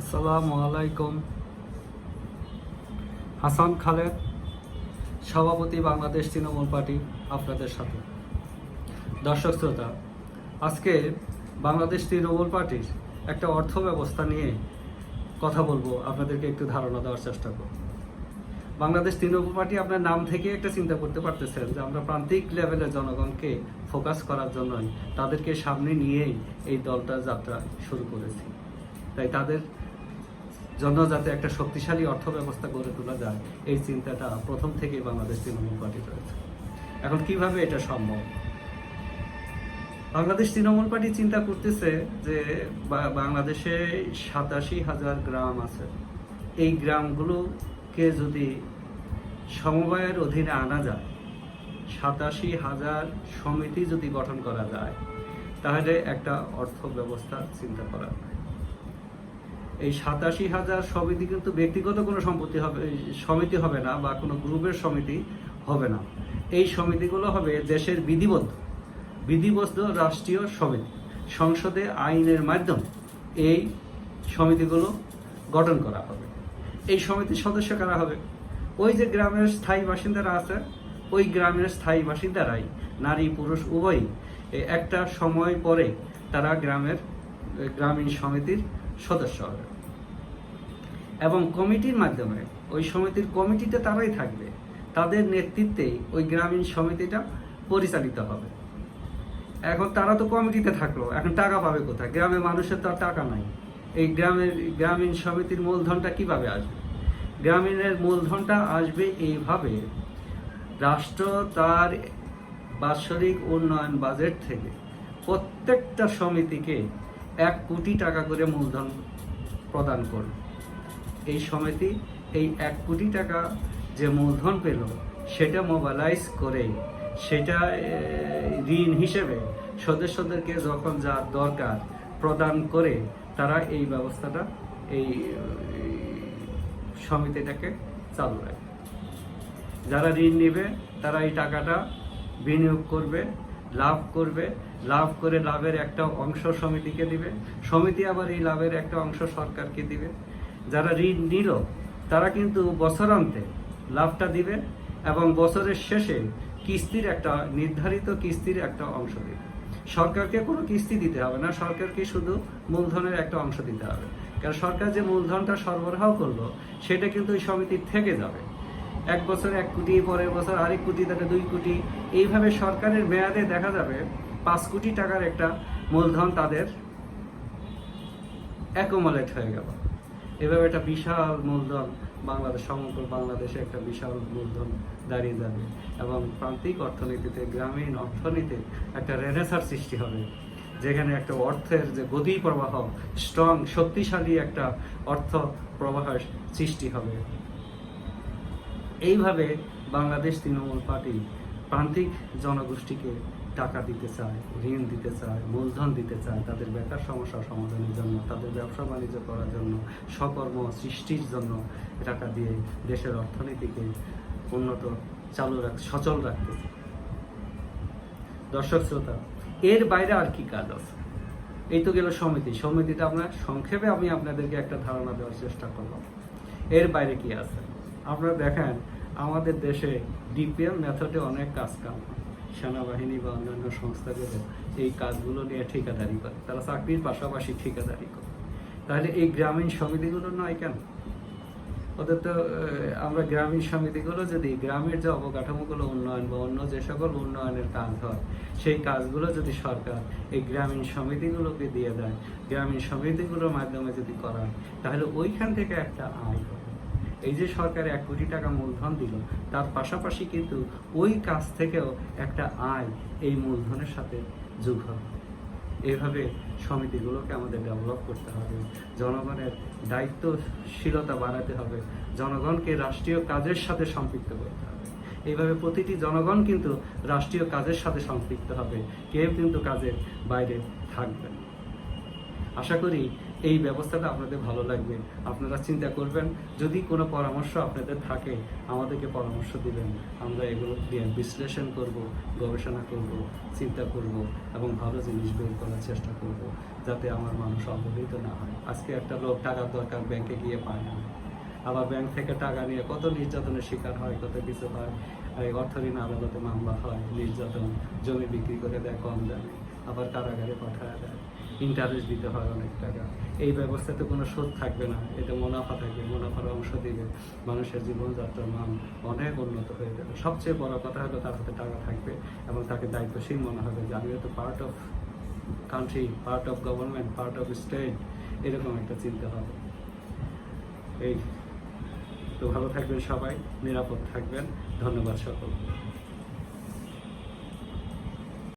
আসসালামু আলাইকুম। হাসান খালেদ, সভাপতি বাংলাদেশ তৃণমূল পার্টি, আপনাদের সাথে। দর্শক শ্রোতা, আজকে বাংলাদেশ তৃণমূল পার্টির একটা অর্থ ব্যবস্থা নিয়ে কথা বলবো, আপনাদেরকে একটু ধারণা দেওয়ার চেষ্টা করব। বাংলাদেশ তৃণমূল পার্টি আপনার নাম থেকে একটা চিন্তা করতে পারতেছেন যে আমরা প্রান্তিক লেভেলের জনগণকে ফোকাস করার জন্যই তাদেরকে সামনে নিয়েই এই দলটা যাত্রা শুরু করেছি। তাই তাদের জন্য যাতে একটা শক্তিশালী অর্থ ব্যবস্থা গড়ে তোলা যায়, এই চিন্তাটা প্রথম থেকেই বাংলাদেশ তৃণমূল পার্টি রয়েছে। এখন কিভাবে এটা সম্ভব? বাংলাদেশ তৃণমূল পার্টি চিন্তা করতেছে যে বাংলাদেশে 87,000 গ্রাম আছে। এই গ্রামগুলোকে যদি সমবায়ের অধীনে আনা যায়, 87,000 সমিতি যদি গঠন করা যায়, তাহলে একটা অর্থ ব্যবস্থা চিন্তা করা হয়। এই 87,000 সমিতি কিন্তু ব্যক্তিগত কোনো সমিতি হবে না, বা কোনো গ্রুপের সমিতি হবে না। এই সমিতিগুলো হবে দেশের বিধিবদ্ধ রাষ্ট্রীয় সমিতি। সংসদে আইনের মাধ্যমে এই সমিতিগুলো গঠন করা হবে। এই সমিতির সদস্য কারা হবে? ওই যে গ্রামের স্থায়ী বাসিন্দারা আছে, ওই গ্রামের স্থায়ী বাসিন্দারাই, নারী পুরুষ উভয়ই, একটা সময় পরে তারা গ্রামীণ সমিতির সদস্য হবে। এবং কমিটির মাধ্যমে ওই সমিতির কমিটিতে তারাই থাকবে, তাদের নেতৃত্বে ওই গ্রামীণ সমিতিটা পরিচালিত হবে। এখন তারা তো কমিটিতে থাকলো, এখন টাকা পাবে কোথায়? গ্রামের মানুষের তো আর টাকা নাই। এই গ্রামীণ সমিতির মূলধনটা কিভাবে আসবে? গ্রামীণের মূলধনটা আসবে এইভাবে, রাষ্ট্র তার বাৎসরিক উন্নয়ন বাজেট থেকে প্রত্যেকটা সমিতিকে 1 কোটি টাকা করে মূলধন প্রদান করবে। এই সমিতি এই 1 কোটি টাকা যে মূলধন পেল, সেটা মোবালাইজ করে, সেটা ঋণ হিসেবে সদস্যদেরকে যখন যা দরকার প্রদান করে তারা এই ব্যবস্থাটা, এই সমিতিটাকে চালু রাখবে। যারা ঋণ নেবে তারা এই টাকাটা বিনিয়োগ করবে, লাভ করে লাভের একটা অংশ সমিতিকে দিবে, সমিতি আবার এই লাভের একটা অংশ সরকারকে দিবে। যারা ঋণ নিল তারা কিন্তু বছরান্তে লাভটা দিবে, এবং বছরের শেষে নির্ধারিত কিস্তির একটা অংশ দিবে। সরকারকে কোনো কিস্তি দিতে হবে না, সরকারকে শুধু মূলধনের একটা অংশ দিতে হবে। কারণ সরকার যে মূলধনটা সরবরাহ করলো, সেটা কিন্তু ওই সমিতির থেকে যাবে। 1 বছর 1 কোটি, পরের বছর আরেক কোটি, তাহলে 2 কোটি, এইভাবে সরকারের মেয়াদে দেখা যাবে 5 কোটি টাকার একটা মূলধন তাদের অ্যাকুমুলেট হয়ে গেল। এভাবে একটা বিশাল মূলধন সমগ্র বাংলাদেশে একটা বিশাল মূলধন দাঁড়িয়ে যাবে, এবং প্রান্তিক অর্থনীতিতে, গ্রামীণ অর্থনীতিতে একটা রেনেসার সৃষ্টি হবে, যেখানে একটা অর্থের যে গতি প্রবাহ, শক্তিশালী একটা অর্থ প্রবাহের সৃষ্টি হবে। এইভাবে বাংলাদেশ তৃণমূল পার্টি প্রান্তিক জনগোষ্ঠীকে টাকা দিতে চায়, ঋণ দিতে চায়, মূলধন দিতে চায়, তাদের বেকার সমস্যা সমাধানের জন্য, তাদের ব্যবসা বাণিজ্য করার জন্য, স্বকর্ম সৃষ্টির জন্য টাকা দিয়ে দেশের অর্থনীতিকে সচল রাখতে চায়। দর্শক শ্রোতা, এর বাইরে আর কি কাজ আছে? এই তো গেল সমিতিটা সংক্ষেপে আমি আপনাদেরকে একটা ধারণা দেওয়ার চেষ্টা করলাম। এর বাইরে কি আছে? আপনারা দেখেন, আমাদের দেশে ডিপিএম মেথডে অনেক কাজ হয়। সেনাবাহিনী বা অন্যান্য সংস্থাগুলো এই কাজগুলো নিয়ে ঠিকাদারি করে, তারা চাকরির পাশাপাশি ঠিকাদারি করে। তাহলে এই গ্রামীণ সমিতিগুলো নয় কেন? ওদের তো আমরা গ্রামীণ সমিতিগুলো যদি গ্রামের যে অবকাঠামোগুলো উন্নয়ন বা অন্য যে সকল উন্নয়নের কাজ হয়, সেই কাজগুলো যদি সরকার এই গ্রামীণ সমিতিগুলোকে দিয়ে দেয়, গ্রামীণ সমিতিগুলোর মাধ্যমে যদি করায়, তাহলে ওইখান থেকে একটা আয় হবে। এই যে সরকার 1 কোটি টাকা মূলধন দিল, তার পাশাপাশি কিন্তু ওই কাজ থেকেও একটা আয় এই মূলধনের সাথে যোগ হবে। এইভাবে সমিতিগুলোকে আমাদের ডেভেলপ করতে হবে, জনগণের দায়িত্বশীলতা বাড়াতে হবে, জনগণকে রাষ্ট্রীয় কাজের সাথে সম্পৃক্ত করতে হবে। এইভাবে প্রতিটি জনগণ কিন্তু রাষ্ট্রীয় কাজের সাথে সম্পৃক্ত হবে, কেউ কিন্তু কাজের বাইরে থাকবে না। আশা করি এই ব্যবস্থাটা আপনাদের ভালো লাগবে। আপনারা চিন্তা করবেন, যদি কোনো পরামর্শ আপনাদের থাকে আমাদেরকে পরামর্শ দিবেন। আমরা এগুলো নিয়ে বিশ্লেষণ করব, গবেষণা করব, চিন্তা করব এবং ভালো জিনিস বের করার চেষ্টা করব, যাতে আমার মানুষ অবহেলিত না হয়। আজকে একটা লোক টাকার দরকার, ব্যাংকে গিয়ে পায় না, আবার ব্যাংক থেকে টাকা নিয়ে কত নির্যাতনের শিকার হয়, কত কিছু হয়। এই অর্থঋণ আদালতে মামলা হয়, নির্যাতন, জমি বিক্রি করে দেয় কম দামে, আবার কারাগারে পাঠায় দেয়, ইন্টারেস্ট দিতে হয় অনেক টাকা। এই ব্যবস্থাতে কোনো সুদ থাকবে না, এটা মুনাফা থাকবে, মুনাফার অংশ দিবে, মানুষের জীবনযাত্রার মান অনেক উন্নত হয়ে যাবে। সবচেয়ে বড় কথা হলো তার হাতে টাকা থাকবে এবং তাকে দায়িত্বশীল মনে হবে যে আমিও তো part of country, part of government, part of state, এরকম একটা চিন্তা হবে। এই তো ভালো থাকবেন সবাই, নিরাপদ থাকবেন। ধন্যবাদ সকলকে।